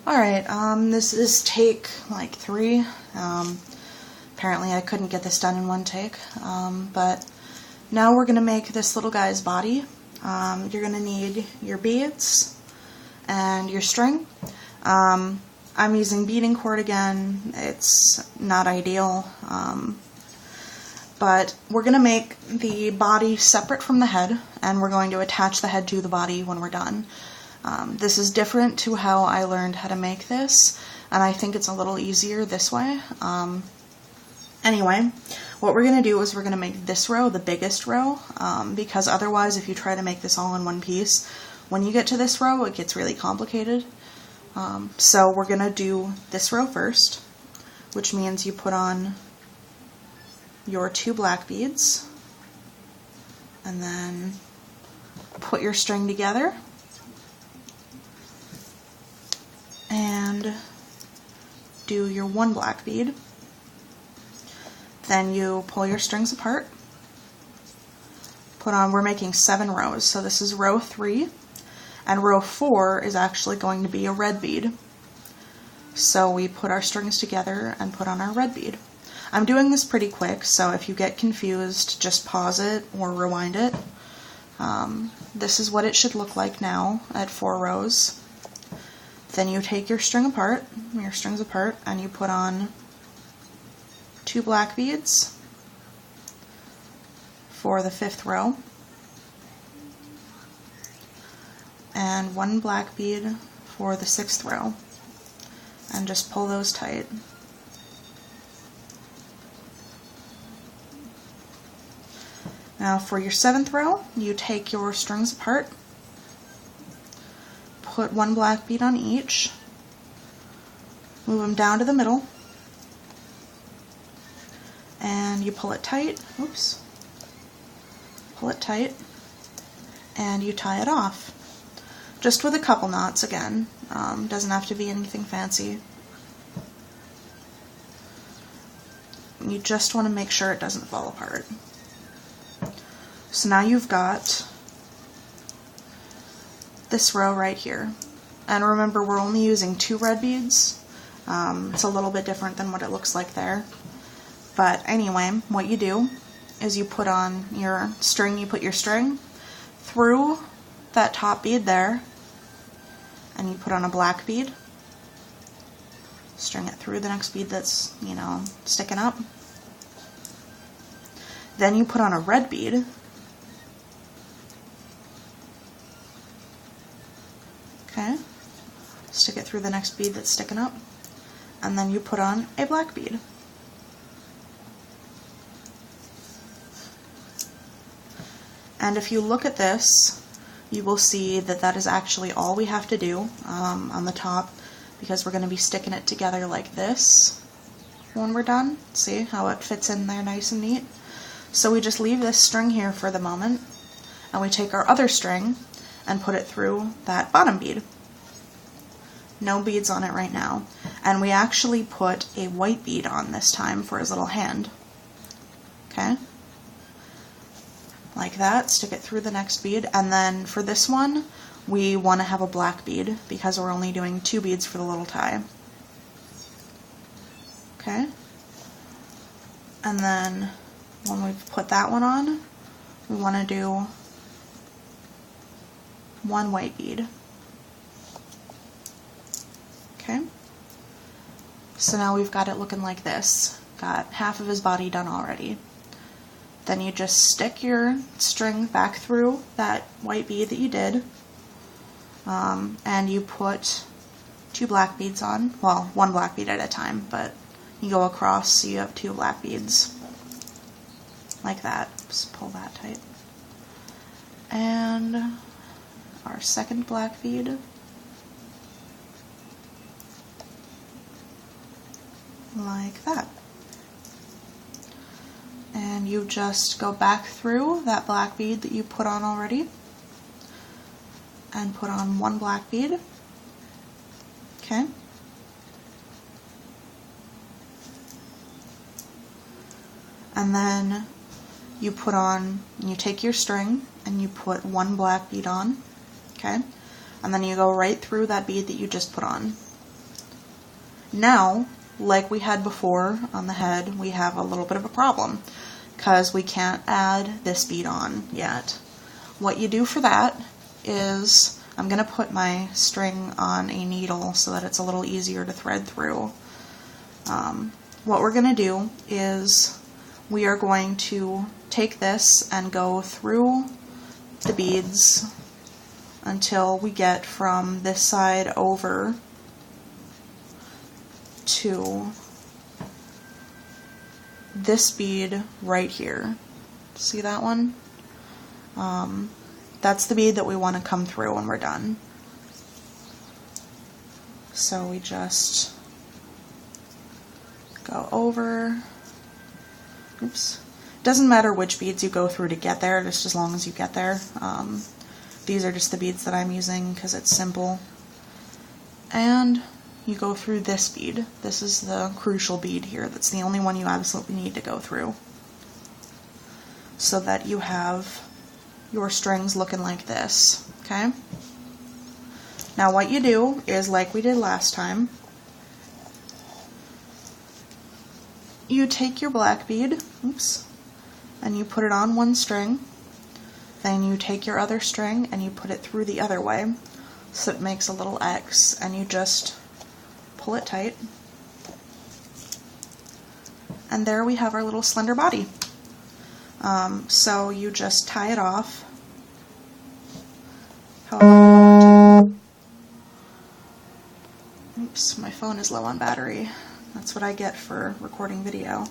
Alright, this is take like 3. Apparently I couldn't get this done in one take, but now we're going to make this little guy's body. You're going to need your beads and your string. I'm using beading cord again. It's not ideal, but we're going to make the body separate from the head, and we're going to attach the head to the body when we're done. This is different to how I learned how to make this, and I think it's a little easier this way. Anyway, what we're going to do is we're going to make this row the biggest row, because otherwise if you try to make this all in one piece, when you get to this row it gets really complicated. So we're going to do this row first, which means you put on your 2 black beads, and then put your string together, and do your 1 black bead. Then you pull your strings apart, put on, we're making 7 rows, so this is row 3, and row 4 is actually going to be a red bead. So we put our strings together and put on our red bead. I'm doing this pretty quick, so if you get confused, just pause it or rewind it. This is what it should look like now at 4 rows. Then you take your strings apart, and you put on 2 black beads for the 5th row, and 1 black bead for the 6th row, and just pull those tight. Now for your 7th row, you take your strings apart, put 1 black bead on each, move them down to the middle, and you pull it tight, pull it tight, and you tie it off. Just with a couple knots again, doesn't have to be anything fancy. You just want to make sure it doesn't fall apart. So now you've got this row right here. And remember, we're only using 2 red beads. It's a little bit different than what it looks like there. But anyway, what you do is you put on your string, you put your string through that top bead there, and you put on a black bead, string it through the next bead that's, you know, sticking up. Then you put on a red bead, okay, stick it through the next bead that's sticking up, and then you put on a black bead. And if you look at this, you will see that that is actually all we have to do on the top, because we're going to be sticking it together like this when we're done. See how it fits in there nice and neat? So we just leave this string here for the moment, and we take our other string and put it through that bottom bead. No beads on it right now. And we actually put a white bead on this time for his little hand. Okay? Like that, stick it through the next bead, and then for this one we want to have a black bead because we're only doing 2 beads for the little tie. Okay? And then when we've put that one on, we want to do 1 white bead. Okay? So now we've got it looking like this. Got half of his body done already. Then you just stick your string back through that white bead that you did, and you put 2 black beads on. Well, 1 black bead at a time, but you go across so you have 2 black beads. Like that. Just pull that tight. And our 2nd black bead. Like that. And you just go back through that black bead that you put on already and put on 1 black bead. Okay? And then you put on, you take your string and you put 1 black bead on. Okay? And then you go right through that bead that you just put on. Now, like we had before on the head, we have a little bit of a problem because we can't add this bead on yet. What you do for that is, I'm going to put my string on a needle so that it's a little easier to thread through. What we're going to do is we are going to take this and go through the beads until we get from this side over to this bead right here. See that one? That's the bead that we want to come through when we're done. So we just go over. Oops. Doesn't matter which beads you go through to get there, just as long as you get there. These are just the beads that I'm using because it's simple. And you go through this bead. This is the crucial bead here. That's the only one you absolutely need to go through, so that you have your strings looking like this, okay? Now what you do is, like we did last time, you take your black bead, oops, and you put it on one string. Then you take your other string and you put it through the other way, so it makes a little X, and you just pull it tight. And there we have our little slender body. So you just tie it off however you want to. Oops, my phone is low on battery. That's what I get for recording video.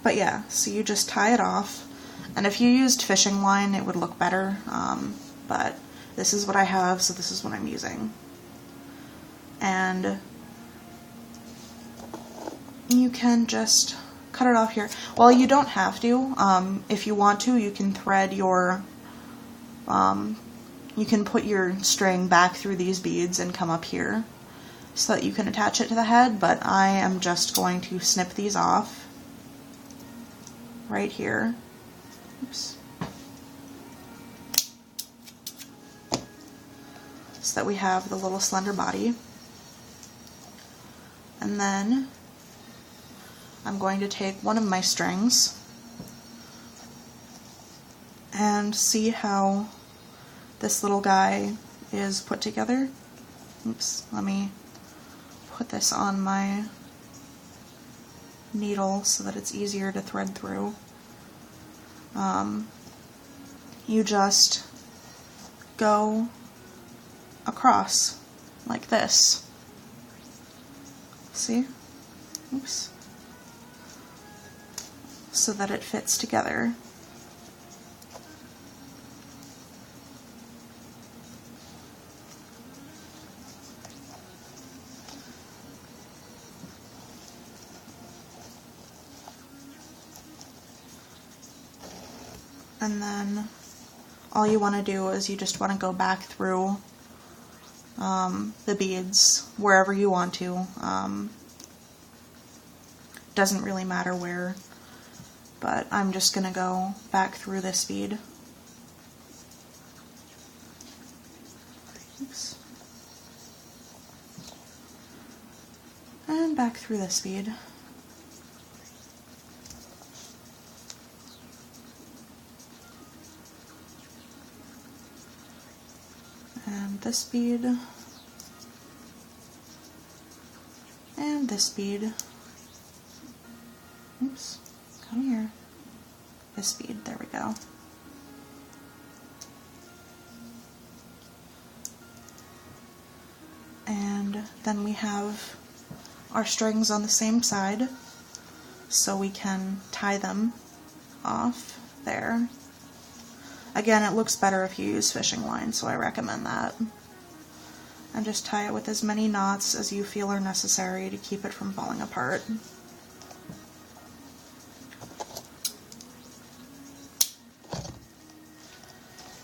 But yeah, so you just tie it off, and if you used fishing line it would look better, but this is what I have, so this is what I'm using. And you can just cut it off here. Well, you don't have to. If you want to, you can thread your, you can put your string back through these beads and come up here so that you can attach it to the head, but I am just going to snip these off right here. Oops. So that we have the little slender body. And then I'm going to take one of my strings and see how this little guy is put together. Oops, let me put this on my needle so that it's easier to thread through. You just go across like this. See? Oops. So that it fits together. And then all you want to do is you just want to go back through the beads wherever you want to. Doesn't really matter where, but I'm just going to go back through this bead. Oops. And back through this bead. And this bead, and this bead. Oops, come here. This bead, there we go. And then we have our strings on the same side, so we can tie them off there. Again, it looks better if you use fishing line, so I recommend that. And just tie it with as many knots as you feel are necessary to keep it from falling apart.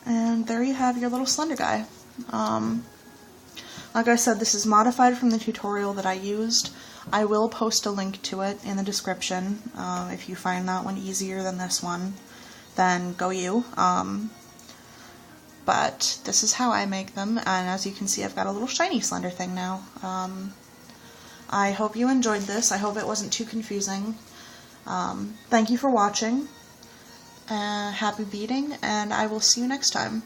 And there you have your little slender guy. Like I said, this is modified from the tutorial that I used. I will post a link to it in the description. If you find that one easier than this one, then go you. but this is how I make them, and as you can see, I've got a little shiny Slender thing now. I hope you enjoyed this. I hope it wasn't too confusing. Thank you for watching. Happy beading, and I will see you next time.